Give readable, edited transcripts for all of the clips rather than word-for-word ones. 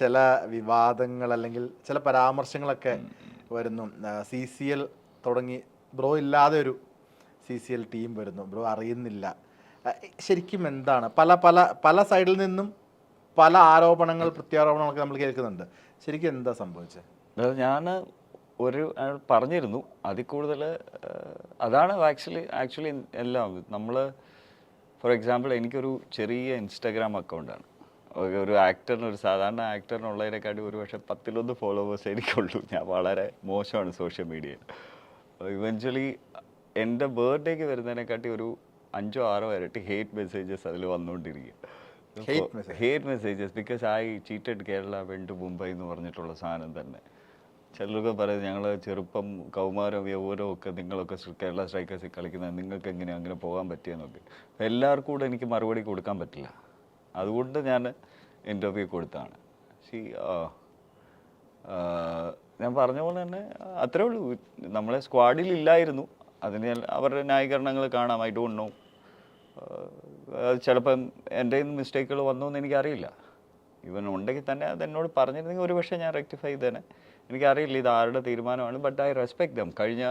ചില വിവാദങ്ങൾ അല്ലെങ്കിൽ ചില പരാമർശങ്ങളൊക്കെ വരുന്നു. CCL തുടങ്ങി ബ്രോ ഇല്ലാതെ ഒരു CCL ടീം വരുന്നു, ബ്രോ അറിയുന്നില്ല. ശരിക്കും എന്താണ്? പല പല പല സൈഡിൽ നിന്നും പല ആരോപണങ്ങൾ പ്രത്യാരോപണങ്ങളൊക്കെ നമ്മൾ കേൾക്കുന്നുണ്ട്. ശരിക്കും എന്താ സംഭവിച്ചത്? ഞാൻ പറഞ്ഞിരുന്നു അതിൽ കൂടുതൽ അതാണ് ആക്ച്വലി എല്ലാം. നമ്മൾ ഫോർ എക്സാമ്പിൾ എനിക്കൊരു ചെറിയ ഇൻസ്റ്റാഗ്രാം അക്കൗണ്ടാണ്. ഒരു ആക്ടറിന്, ഒരു സാധാരണ ആക്ടറിനുള്ളതിനെക്കാട്ടി ഒരു പക്ഷേ 10-11 ഫോളോവേഴ്സ് എനിക്കുള്ളൂ. ഞാൻ വളരെ മോശമാണ് സോഷ്യൽ മീഡിയയിൽ. ഇവഞ്ച്വലി എൻ്റെ ബർത്ത്ഡേക്ക് വരുന്നതിനെക്കാട്ടി ഒരു 5-6 ഇരട്ടി ഹേറ്റ് മെസ്സേജസ് അതിൽ വന്നുകൊണ്ടിരിക്കുക. Hate messages because I cheated Kerala went to Mumbai എന്ന് പറഞ്ഞിട്ടുള്ള സാധനം തന്നെ. ചിലർക്ക് പറയുന്നത് ഞങ്ങൾ ചെറുപ്പം, കൗമാരം, യൗവനം ഒക്കെ നിങ്ങളൊക്കെ കേരള സ്ട്രൈക്കേഴ്സിൽ കളിക്കുന്നത്, നിങ്ങൾക്ക് എങ്ങനെയാണ് അങ്ങനെ പോകാൻ പറ്റിയെന്നൊക്കെ. എല്ലാവർക്കും കൂടെ എനിക്ക് മറുപടി കൊടുക്കാൻ പറ്റില്ല. അതുകൊണ്ട് ഞാൻ ഇൻ്റർവ്യൂ കൊടുത്താണ്. ഞാൻ പറഞ്ഞ പോലെ തന്നെ അത്രേ ഉള്ളൂ. നമ്മളെ സ്ക്വാഡിൽ ഇല്ലായിരുന്നു. അതിന് അവരുടെ ന്യായീകരണങ്ങൾ കാണാം. I don't know. ചിലപ്പം എൻ്റെ മിസ്റ്റേക്കുകൾ വന്നു എന്ന് എനിക്കറിയില്ല. ഇവൻ ഉണ്ടെങ്കിൽ തന്നെ അതെന്നോട് പറഞ്ഞിരുന്നെങ്കിൽ ഒരു പക്ഷേ ഞാൻ റെക്ടിഫൈ ചെയ്തേനെ. എനിക്കറിയില്ല ഇത് ആരുടെ തീരുമാനമാണ്. But I respect them. കഴിഞ്ഞ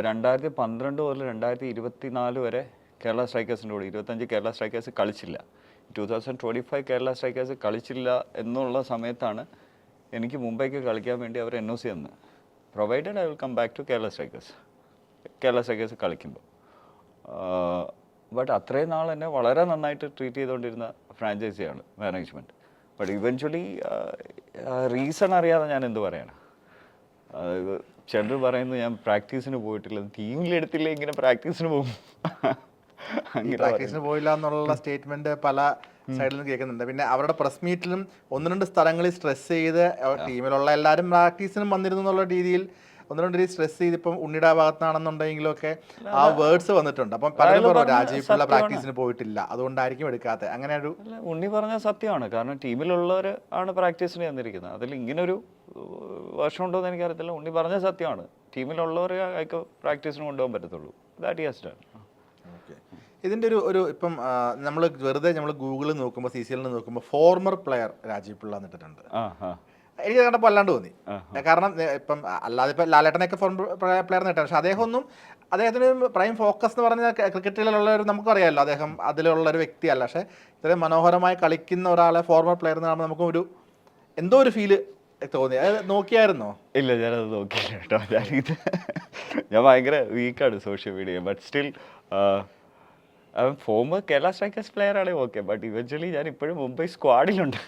2012 മുതൽ 2024 വരെ കേരള സ്ട്രൈക്കേഴ്സിൻ്റെ കൂടെ 25 കേരള സ്ട്രൈക്കേഴ്സ് കളിച്ചില്ല. 2025 കേരള സ്ട്രൈക്കേഴ്സ് കളിച്ചില്ല എന്നുള്ള സമയത്താണ് എനിക്ക് മുംബൈക്ക് കളിക്കാൻ വേണ്ടി അവർ NOC തന്നു. Provided I will come back to Kerala Strikers കളിക്കുമ്പോൾ. ബട്ട് അത്രയും നാൾ എന്നെ വളരെ നന്നായിട്ട് ട്രീറ്റ് ചെയ്തുകൊണ്ടിരുന്ന ഫ്രാഞ്ചൈസിയാണ് മാനേജ്മെൻറ്റ്. ബട്ട് ഇവഞ്ച്വലി റീസൺ അറിയാതെ ഞാൻ എന്ത് പറയാനാണ്? ചിലർ പറയുന്നു ഞാൻ പ്രാക്ടീസിന് പോയിട്ടില്ല, ടീമിലെടുത്തില്ല, ഇങ്ങനെ പ്രാക്ടീസിന് പോകും. പ്രാക്ടീസിന് പോയില്ല എന്നുള്ള സ്റ്റേറ്റ്മെന്റ് പല സൈഡിൽ നിന്ന് കേൾക്കുന്നുണ്ട്. പിന്നെ അവരുടെ പ്രസ് മീറ്റിലും 1-2 സ്ഥലങ്ങളിൽ സ്ട്രെസ് ചെയ്ത് ടീമിലുള്ള എല്ലാവരും പ്രാക്ടീസിനും വന്നിരുന്നു എന്നുള്ള രീതിയിൽ 1-2 സ്ട്രെസ് ചെയ്ത്, ഇപ്പം ഉണ്ണിയുടെ ഭാഗത്താണെന്നുണ്ടെങ്കിലും ഒക്കെ ആ വേർഡ്സ് വന്നിട്ടുണ്ട്. അപ്പം പലരും പറഞ്ഞു രാജീവ് പിള്ള പ്രാക്ടീസിന് പോയിട്ടില്ല, അതുകൊണ്ടായിരിക്കും എടുക്കാത്തത്. അങ്ങനെ ഒരു ഉണ്ണി പറഞ്ഞ സത്യമാണ്. കാരണം ടീമിലുള്ളവർ ആണ് പ്രാക്ടീസിന് വന്നിരിക്കുന്നത്. അതിൽ ഇങ്ങനൊരു വർഷം ഉണ്ടോ എന്ന് എനിക്കറിയത്തില്ല. ഉണ്ണി പറഞ്ഞ സത്യമാണ്. ടീമിലുള്ളവർ അയക്ക് പ്രാക്ടീസിന് കൊണ്ടുപോകാൻ പറ്റത്തുള്ളൂ. That yes done. ഇതിൻ്റെ ഒരു ഇപ്പം നമ്മൾ വെറുതെ ഗൂഗിളിൽ നോക്കുമ്പോൾ CCL നോക്കുമ്പോൾ ഫോർമർ പ്ലെയർ രാജീവ് പിള്ള എന്നിട്ടുണ്ട്. എനിക്ക് കണ്ടപ്പോൾ അല്ലാണ്ട് തോന്നി. കാരണം ഇപ്പം അല്ലാതെ ഇപ്പം ലാലേട്ടനൊക്കെ ഫോർമർ പ്ലെയർ നേട്ടാണ്. പക്ഷെ അദ്ദേഹത്തിന് പ്രൈം ഫോക്കസ് എന്ന് പറഞ്ഞാൽ ക്രിക്കറ്റിലുള്ള ഒരു നമുക്കറിയാമല്ലോ, അദ്ദേഹം അതിലുള്ളൊരു വ്യക്തിയല്ല. പക്ഷേ ഇത്രയും മനോഹരമായി കളിക്കുന്ന ഒരാളെ ഫോർമർ പ്ലെയർ എന്ന് കാണുമ്പോൾ നമുക്കും എന്തോ ഒരു ഫീല് തോന്നി. അത് നോക്കിയായിരുന്നോ? ഇല്ല, ഞാനത് നോക്കിയില്ല കേട്ടോ. ഞാൻ ഭയങ്കര വീക്കാണ് social media. But still former Kerala Strikers player ആണെങ്കിൽ ഓക്കെ. ബട്ട് ഇവഞ്ച്വലി ഞാൻ ഇപ്പോഴും മുംബൈ സ്ക്വാഡിലുണ്ട്.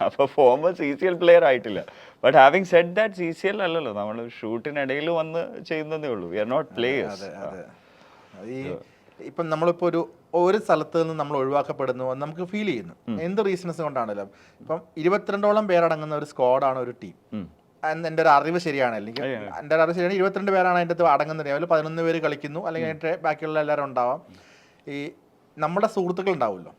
അപ്പോൾ ഫോമർ CCL പ്ലെയർ ആയിട്ടില്ല. But having said that CCL അല്ലല്ലോ, നമ്മൾ ഷൂട്ടിനിടയിൽ വന്ന് ചെയ്യുന്നതേ ഉള്ളൂ. We are not players. ഈ ഇപ്പം നമ്മളിപ്പോൾ ഒരു സ്ഥലത്ത് നിന്ന് നമ്മൾ ഒഴിവാക്കപ്പെടുന്നു എന്ന് നമുക്ക് ഫീൽ ചെയ്യുന്നു. എന്ത് റീസൺസ് കൊണ്ടാണല്ലോ. ഇപ്പം 22ഓളം പേരടങ്ങുന്ന ഒരു സ്ക്വാഡാണ് ഒരു ടീം. എൻ്റെ ഒരു അറിവ് ശരിയാണ്, അല്ലെങ്കിൽ എൻ്റെ ഒരു അറിവ് ശരിയാണ്, 22 പേരാണ് അതിൻ്റെ അകത്ത് അടങ്ങുന്നത്. അതിൽ 11 പേര് കളിക്കുന്നു, അല്ലെങ്കിൽ ബാക്കിയുള്ള എല്ലാവരും ഉണ്ടാവാം. ഈ നമ്മുടെ സുഹൃത്തുക്കൾ ഉണ്ടാവുമല്ലോ,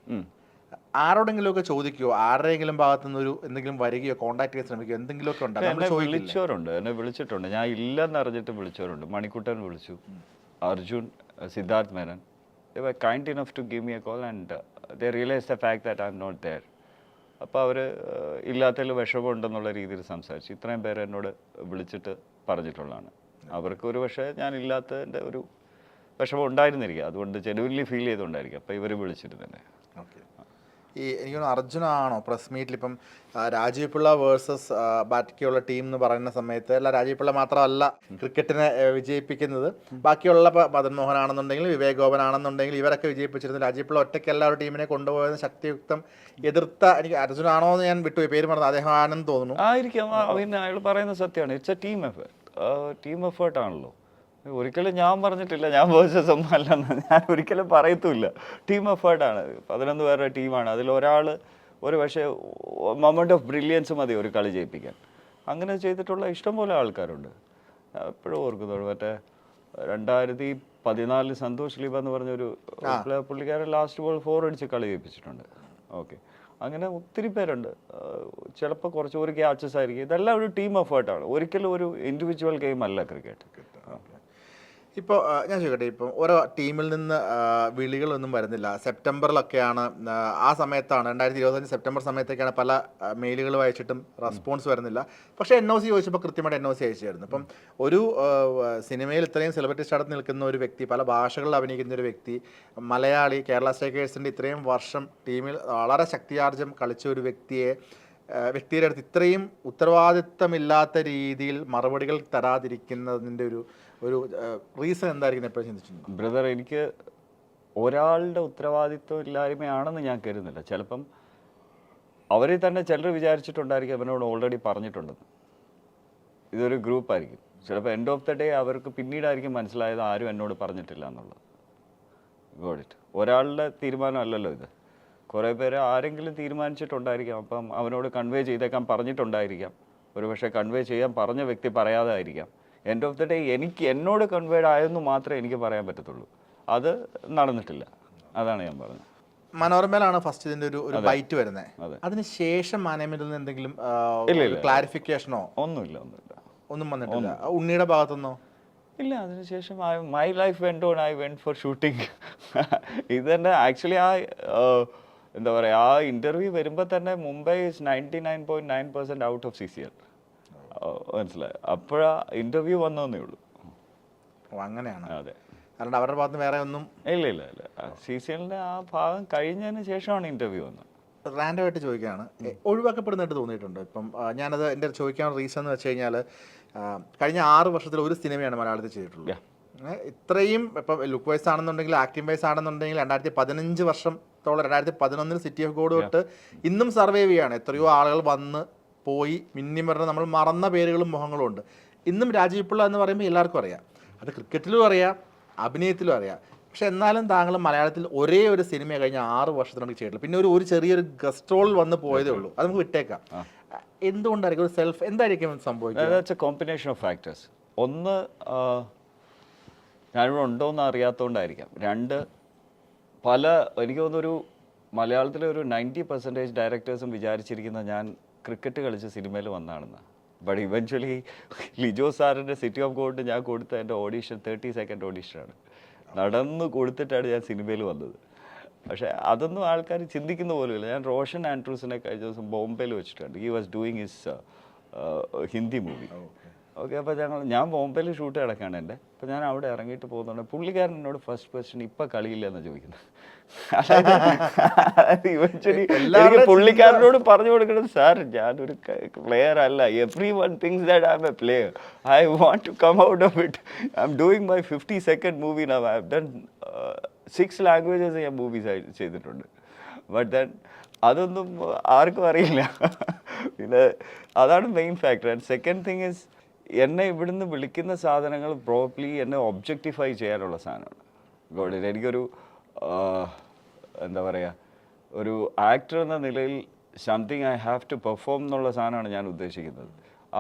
ആരോടെങ്കിലുമൊക്കെ ചോദിക്കുമോ? ആരുടെയെങ്കിലും ഭാഗത്തു നിന്ന് എന്തെങ്കിലും വരികയോ കോൺടാക്ട് ചെയ്യാൻ ശ്രമിക്കുകയോ എന്തെങ്കിലുമൊക്കെ ഉണ്ടോ? വിളിച്ചവരുണ്ട്, എന്നെ വിളിച്ചിട്ടുണ്ട്. ഞാൻ ഇല്ലെന്ന് അറിഞ്ഞിട്ട് വിളിച്ചവരുണ്ട്. മണിക്കുട്ടൻ വിളിച്ചു, Arjun, Siddharth Menon. They were kind enough to give me a call and they realized the fact that I'm not there. അപ്പോൾ അവർ ഇല്ലാത്തതിൽ വിഷമമുണ്ടെന്നുള്ള രീതിയിൽ സംസാരിച്ചു. ഇത്രയും പേര് എന്നോട് വിളിച്ചിട്ട് പറഞ്ഞിട്ടുള്ളതാണ്. അവർക്ക് ഒരു പക്ഷേ ഞാൻ ഇല്ലാത്തതിൻ്റെ ഒരു വിഷമം ഉണ്ടായിരുന്നിരിക്കുക. അതുകൊണ്ട് ജെനുവിൻലി ഫീൽ ചെയ്തുകൊണ്ടായിരിക്കും അപ്പോൾ ഇവർ വിളിച്ചിട്ട് തന്നെ. ഓക്കെ. എനിക്ക് തോന്നുന്നു അർജുനാണോ പ്രസ് മീറ്റിൽ ഇപ്പം രാജീവ് പിള്ള വേഴ്സസ് ബാക്കിയുള്ള ടീം എന്ന് പറയുന്ന സമയത്ത്, അല്ല രാജീവ് പിള്ള മാത്രമല്ല ക്രിക്കറ്റിനെ വിജയിപ്പിക്കുന്നത്, ബാക്കിയുള്ള മദൻ മോഹൻ ആണെന്നുണ്ടെങ്കിൽ വിവേക് ഗോപൻ ആണെന്നുണ്ടെങ്കിൽ ഇവരൊക്കെ വിജയിപ്പിച്ചിരുന്നു. രാജീവ് പിള്ള ഒറ്റയ്ക്കല്ല ഒരു ടീമിനെ കൊണ്ടുപോയത് ശക്തിയുക്തം എതിർത്ത, എനിക്ക് അർജുനാണോ എന്ന് ഞാൻ വിട്ടുപോയി, പേര് പറഞ്ഞത് അദ്ദേഹം ആണെന്ന് തോന്നുന്നു. ആയിരിക്കും. അയാൾ പറയുന്ന സത്യമാണ്. ഇറ്റ്സ് എ ടീം എഫേർട്ട് ആണല്ലോ. ഒരിക്കലും ഞാൻ പറഞ്ഞിട്ടില്ല ഞാൻ വേഴ്സസ് ഒന്നും അല്ലെന്ന് ഞാൻ ഒരിക്കലും പറയത്തുമില്ല. ടീം എഫേർട്ടാണ്. 11 പേരുടെ ടീമാണ്. അതിലൊരാൾ ഒരു പക്ഷേ മൊമെൻ്റ് ഓഫ് ബ്രില്യൻസ് മതി ഒരു കളി ജയിപ്പിക്കാൻ. അങ്ങനെ ചെയ്തിട്ടുള്ള ഇഷ്ടംപോലെ ആൾക്കാരുണ്ട്. എപ്പോഴും ഓർക്കുന്നുള്ളൂ, മറ്റേ 2014 സന്തോഷ് ലീബ എന്ന് പറഞ്ഞൊരു പുള്ളിക്കാരൻ ലാസ്റ്റ് ബോൾ 4 അടിച്ച് കളി ജയിപ്പിച്ചിട്ടുണ്ട്. ഓക്കെ, അങ്ങനെ ഒത്തിരി പേരുണ്ട്. ചിലപ്പോൾ കുറച്ച് ഒരു ക്യാച്ചസ് ആയിരിക്കും. ഇതെല്ലാം ഒരു ടീം എഫേർട്ടാണ്, ഒരിക്കലും ഒരു ഇൻഡിവിജ്വൽ ഗെയിം അല്ല ക്രിക്കറ്റ്. ഇപ്പോൾ ഞാൻ ചോദിക്കട്ടെ, ഇപ്പം ഓരോ ടീമിൽ നിന്ന് വിളികളൊന്നും വരുന്നില്ല. സെപ്റ്റംബറിലൊക്കെയാണ്, ആ സമയത്താണ് 2025 സെപ്റ്റംബർ സമയത്തൊക്കെയാണ് പല മെയിലുകൾ അയച്ചിട്ടും റെസ്പോൺസ് വരുന്നില്ല. പക്ഷേ NOC ചോദിച്ചപ്പോൾ കൃത്യമായിട്ട് NOC അയച്ചായിരുന്നു. അപ്പം ഒരു സിനിമയിൽ ഇത്രയും സെലിബ്രിറ്റി സ്റ്റാർട്ട് നിൽക്കുന്ന ഒരു വ്യക്തി, പല ഭാഷകളിൽ അഭിനയിക്കുന്ന ഒരു വ്യക്തി, മലയാളി, കേരള സ്ട്രൈക്കേഴ്സിൻ്റെ ഇത്രയും വർഷം ടീമിൽ വളരെ ശക്തിയാർജം കളിച്ച ഒരു വ്യക്തിയുടെ അടുത്ത് ഇത്രയും ഉത്തരവാദിത്തമില്ലാത്ത രീതിയിൽ മറുപടികൾ തരാതിരിക്കുന്നതിൻ്റെ ഒരു റീസൺ എന്തായിരിക്കും എപ്പോഴും ചിന്തിച്ചിട്ടുണ്ട്? ബ്രദർ, എനിക്ക് ഒരാളുടെ ഉത്തരവാദിത്വം ഇല്ലായ്മയാണെന്ന് ഞാൻ കരുതുന്നില്ല. ചിലപ്പം അവരെ തന്നെ ചിലർ വിചാരിച്ചിട്ടുണ്ടായിരിക്കും അവനോട് ഓൾറെഡി പറഞ്ഞിട്ടുണ്ടെന്ന്. ഇതൊരു ഗ്രൂപ്പായിരിക്കും. ചിലപ്പോൾ എൻഡ് ഓഫ് ദ ഡേ അവർക്ക് പിന്നീടായിരിക്കും മനസ്സിലായത് ആരും എന്നോട് പറഞ്ഞിട്ടില്ല എന്നുള്ളത്. God it. ഒരാളുടെ തീരുമാനമല്ലല്ലോ ഇത്. കുറേ പേര് ആരെങ്കിലും തീരുമാനിച്ചിട്ടുണ്ടായിരിക്കാം. അപ്പം അവനോട് കൺവേ ചെയ്തേക്കാൻ പറഞ്ഞിട്ടുണ്ടായിരിക്കാം. ഒരുപക്ഷെ കൺവേ ചെയ്യാൻ പറഞ്ഞ വ്യക്തി പറയാതെ ആയിരിക്കാം. എൻഡ് ഓഫ് ദ ഡേ എന്നോട് കൺവേഡ് ആയെന്ന് മാത്രമേ എനിക്ക് പറയാൻ പറ്റത്തുള്ളൂ. അത് നടന്നിട്ടില്ല. അതാണ് ഞാൻ പറഞ്ഞത്. മനോരമയിലാണ് ഫസ്റ്റ് ഇതിൻ്റെ ഒരു ബൈറ്റ് വരുന്നത്. അതിനുശേഷം മാനേജ്മെന്റിൽ നിന്ന് എന്തെങ്കിലും ക്ലാരിഫിക്കേഷനോ ഒന്നും വന്നിട്ടില്ല? ഉണ്ണിയുടെ ഭാഗത്തുനിന്നോ? ഇല്ല. അതിനുശേഷം my life went on. I went four shooting. ഇത് തന്നെ ആക്ച്വലി എന്താ പറയുക, ആ ഇൻ്റർവ്യൂ വരുമ്പോൾ തന്നെ Mumbai is 99.9% out of CCL. മനസ്സിലായി. അപ്പോഴാ ഇൻ്റർവ്യൂ വന്നതേ ഉള്ളൂ. അങ്ങനെയാണ്. അതെ. കാരണം അവരുടെ ഭാഗത്ത് വേറെ ഒന്നും ഇല്ല. CCLന്റെ ആ ഭാഗം കഴിഞ്ഞതിന് ശേഷമാണ് ഇൻ്റർവ്യൂ വന്നത്. റാൻഡമായിട്ട് ചോദിക്കുകയാണ്, ഒഴിവാക്കപ്പെടുന്നതായിട്ട് തോന്നിയിട്ടുണ്ട്? ഇപ്പം ഞാനത് എൻ്റെ ചോദിക്കാൻ റീസൺ എന്ന് വെച്ച് കഴിഞ്ഞാൽ, കഴിഞ്ഞ 6 വർഷത്തിൽ ഒരു സിനിമയാണ് മലയാളത്തിൽ ചെയ്തിട്ടുള്ളത്. ഇത്രയും ഇപ്പം ലുക്ക് വൈസ് ആണെന്നുണ്ടെങ്കിൽ, ആക്ടിംഗ് വൈസ് ആണെന്നുണ്ടെങ്കിൽ 2015 വർഷത്തോളം, 2011 സിറ്റി ഓഫ് ഗോഡ് തൊട്ട് ഇന്നും സർവൈവ് ചെയ്യാണ്. എത്രയോ ആളുകൾ വന്ന് പോയി മിന്നി പറഞ്ഞ് നമ്മൾ മറന്ന പേരുകളും മുഖങ്ങളും ഉണ്ട്. ഇന്നും രാജീവ് പിള്ള എന്ന് പറയുമ്പോൾ എല്ലാവർക്കും അറിയാം. അത് ക്രിക്കറ്റിലും അറിയാം, അഭിനയത്തിലും അറിയാം. പക്ഷെ എന്നാലും താങ്കൾ മലയാളത്തിൽ ഒരേ ഒരു സിനിമ കഴിഞ്ഞ 6 വർഷത്തിനോട് ചെയ്തിട്ടില്ല. പിന്നെ ഒരു ചെറിയൊരു ഗസ്റ്റ് റോൾ വന്ന് പോയതേ ഉള്ളൂ. അത് നമുക്ക് വിട്ടേക്കാം. എന്തുകൊണ്ടായിരിക്കും ഒരു സെൽഫ് എന്തായിരിക്കും സംഭവിക്കുന്നത്? That's A combination of factors. ഒന്ന്, ഞാനിവിടെ ഉണ്ടോയെന്ന് അറിയാത്തതുകൊണ്ടായിരിക്കാം. രണ്ട്, എനിക്ക് തോന്നുന്നൊരു മലയാളത്തിലെ ഒരു 90% ഡയറക്ടേഴ്സും വിചാരിച്ചിരിക്കുന്ന ഞാൻ ക്രിക്കറ്റ് കളിച്ച് സിനിമയിൽ വന്നതാണെന്ന്. ബട്ട് ഇവൻച്വലി ലിജോ സാറിൻ്റെ സിറ്റി ഓഫ് ഗോഡ് ഞാൻ കൊടുത്ത എൻ്റെ ഓഡീഷൻ 30 സെക്കൻഡ് ഓഡീഷനാണ്. നടന്ന് കൊടുത്തിട്ടാണ് ഞാൻ സിനിമയിൽ വന്നത്. പക്ഷേ അതൊന്നും ആൾക്കാർ ചിന്തിക്കുന്ന പോലുമില്ല. ഞാൻ റോഷൻ ആൻഡ്രൂസിനെ കഴിഞ്ഞ ദിവസം ബോംബെയിൽ വെച്ചിട്ടുണ്ട്. He was doing his Hindi movie. Okay. അപ്പോൾ ഞാൻ ബോംബെയിൽ ഷൂട്ട് കിടക്കാണ് എൻ്റെ. അപ്പോൾ ഞാൻ അവിടെ ഇറങ്ങിയിട്ട് പോകുന്നുണ്ട്. പുള്ളിക്കാരൻ എന്നോട് ഫസ്റ്റ് ക്വസ്റ്റ്യൻ ഇപ്പം കളിയില്ല എന്നാണ് ചോദിക്കുന്നത്. അതായത് ഇവൻച്വലി എനിക്ക് പുള്ളിക്കാരനോട് പറഞ്ഞു കൊടുക്കണം, സാർ ഞാനൊരു പ്ലെയർ അല്ല. Everyone thinks that I'm a player. I want to come out of it. I'm doing my 50 second movie now. I have done 6 languages ഞാൻ മൂവീസ് ചെയ്തിട്ടുണ്ട്. ബട്ട് ദെൻ അതൊന്നും ആർക്കും അറിയില്ല. പിന്നെ അതാണ് main factor. And second thing is, എന്നെ ഇവിടുന്ന് വിളിക്കുന്ന സാധനങ്ങൾ പ്രോപ്പർലി എന്നെ ഒബ്ജക്റ്റിഫൈ ചെയ്യാനുള്ള സാധനമാണ്. ഗോഡ്, എനിക്കൊരു എന്താ പറയുക, ഒരു ആക്ടർ എന്ന നിലയിൽ something I have to perform എന്നുള്ള സാധനമാണ് ഞാൻ ഉദ്ദേശിക്കുന്നത്.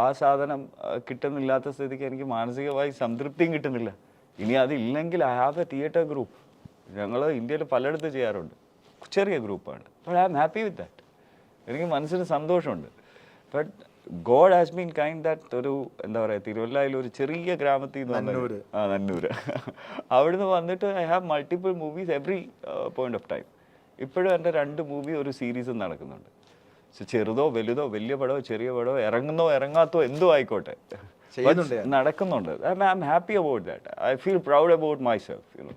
ആ സാധനം കിട്ടുന്നില്ലാത്ത സ്ഥിതിക്ക് എനിക്ക് മാനസികമായി സംതൃപ്തിയും കിട്ടുന്നില്ല. ഇനി അതില്ലെങ്കിൽ I have a theatre group. ഞങ്ങൾ ഇന്ത്യയിൽ പലയിടത്ത് ചെയ്യാറുണ്ട്. ചെറിയ ഗ്രൂപ്പാണ്. But I am happy with that. എനിക്ക് മനസ്സിന് സന്തോഷമുണ്ട്. But God has been kind that ഒരു എന്താ പറയുക, തിരുവല്ലയിൽ ഒരു ചെറിയ ഗ്രാമത്തിൽ നിന്ന് നന്നൂര് അവിടുന്ന് വന്നിട്ട് I have multiple movies every point of time. ഇപ്പോഴും എൻ്റെ 2 മൂവി ഒരു സീരീസും നടക്കുന്നുണ്ട്. ചെറുതോ വലുതോ, വലിയ പടമോ ചെറിയ പടമോ, ഇറങ്ങുന്നോ ഇറങ്ങാത്തോ എന്തോ ആയിക്കോട്ടെ, നടക്കുന്നുണ്ട്. I am happy about that. I feel proud about myself. You know,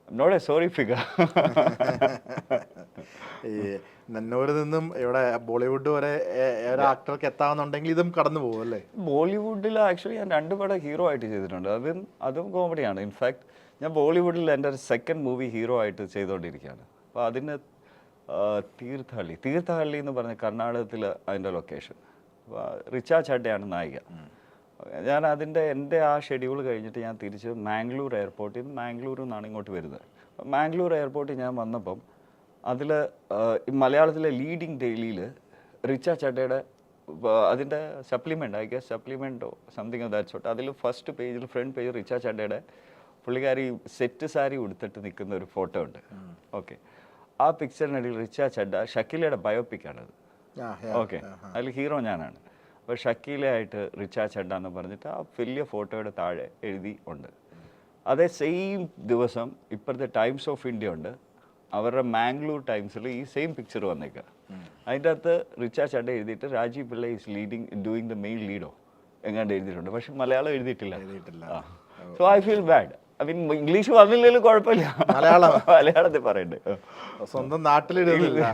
not a sorry figure. ഈ നന്നൂരിൽ നിന്നും ഇവിടെ ബോളിവുഡ് വരെ ഒരു ആക്ടർക്ക് എത്താമെന്നുണ്ടെങ്കിൽ ഇതും കടന്നു പോകും അല്ലേ? ബോളിവുഡിൽ ആക്ച്വലി ഞാൻ 2 പടം ഹീറോ ആയിട്ട് ചെയ്തിട്ടുണ്ട്. അതും കോമഡിയാണ്. ഇൻഫാക്ട് ഞാൻ ബോളിവുഡിൽ എൻ്റെ സെക്കൻഡ് മൂവി ഹീറോ ആയിട്ട് ചെയ്തുകൊണ്ടിരിക്കുകയാണ്. അപ്പോൾ അതിന് തീർത്ഥഹള്ളി എന്ന് പറഞ്ഞ കർണാടകത്തിൽ അതിൻ്റെ ലൊക്കേഷൻ. റിച്ച ചഡ്ഡയാണ് നായിക. ഞാൻ എൻ്റെ ആ ഷെഡ്യൂൾ കഴിഞ്ഞിട്ട് ഞാൻ തിരിച്ച് മാംഗ്ലൂർ എയർപോർട്ടിൽ നിന്ന്, മാംഗ്ലൂരിൽ നിന്നാണ് ഇങ്ങോട്ട് വരുന്നത്. മാംഗ്ലൂർ എയർപോർട്ടിൽ ഞാൻ വന്നപ്പം അതിൽ മലയാളത്തിലെ ലീഡിങ് ഡെയിലിയിൽ റിച്ച ചഡ്ഡയുടെ അതിൻ്റെ സപ്ലിമെൻ്റ്, ഐ ഗെസ് സപ്ലിമെൻറ്റോ സംതിങ് ഓഫ് ദാറ്റ് സോർട്ട്, അതിൽ ഫസ്റ്റ് പേജിൽ ഫ്രണ്ട് പേജ് റിച്ച ചഡ്ഡയുടെ പുള്ളിക്കാരി സെറ്റ് സാരി ഉടുത്തിട്ട് നിൽക്കുന്ന ഒരു ഫോട്ടോ ഉണ്ട്. ഓക്കെ. ആ പിക്ചറിനിടയിൽ റിച്ച ചഡ്ഡ ഷക്കീലയുടെ ബയോപിക്കാണത്. ഓക്കെ. അതിൽ ഹീറോ ഞാനാണ്. അപ്പോൾ ഷക്കീലയായിട്ട് റിച്ച ചഡ്ഡ എന്ന് പറഞ്ഞിട്ട് ആ വലിയ ഫോട്ടോയുടെ താഴെ എഴുതി ഉണ്ട്. അതേ സെയിം ദിവസം ഇപ്പോഴത്തെ ടൈംസ് ഓഫ് ഇന്ത്യ ഉണ്ട്, അവരുടെ മാംഗ്ലൂർ ടൈംസിൽ ഈ സെയിം പിക്ചർ വന്നേക്കുക. അതിൻ്റെ അകത്ത് റിച്ചാ ചഡ എഴുതിയിട്ട് Rajeev Pillai is leading doing the main ലീഡോ എങ്ങാണ്ട് എഴുതിയിട്ടുണ്ട്, പക്ഷെ മലയാളം എഴുതിയിട്ടില്ല. So I feel bad. I mean English വന്നില്ലെങ്കിലും കുഴപ്പമില്ല, മലയാളത്തിൽ പറയണ്ടേ, സ്വന്തം നാട്ടിലിടുന്നില്ല.